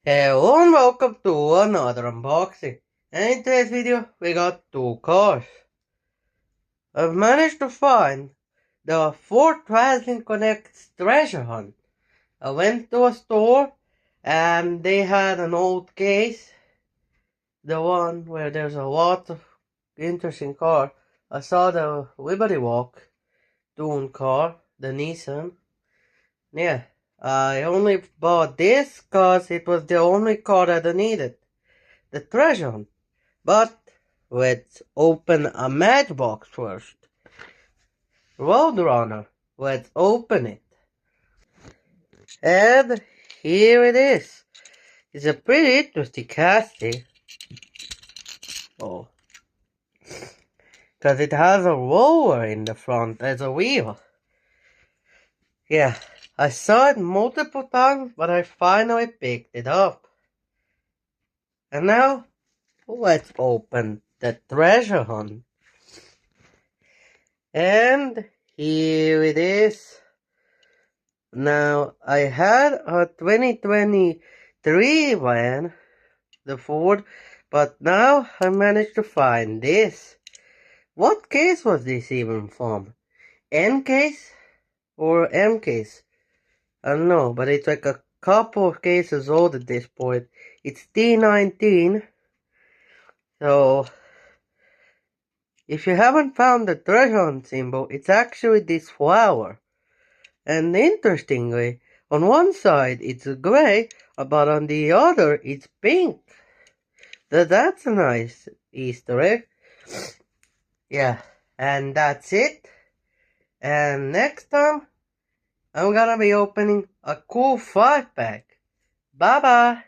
Hello and welcome to another unboxing. And in today's video, we got two cars. I've managed to find the Fort Traveling Connect's treasure hunt. I went to a store and they had an old case, the one where there's a lot of interesting car. I saw the Liberty Walk Dune car, the Nissan. Yeah, I only bought this cause it was the only car that I needed. The treasure hunt. But let's open a matchbox first. Roadrunner. Let's open it. And here it is. It's a pretty interesting casting. Oh. Because it has a roller in the front as a wheel. Yeah, I saw it multiple times, but I finally picked it up. And now, let's open the treasure hunt. And here it is. Now, I had a 2023 van, the Ford, but now I managed to find this. What case was this even from? N case or M case? I don't know, but it's like a couple of cases old at this point. It's T19. So, if you haven't found the treasure hunt symbol, it's actually this flower. And interestingly, on one side it's gray, but on the other it's pink. That's a nice Easter egg. Yeah, and that's it. And next time, I'm gonna be opening a cool 5-pack. Bye bye.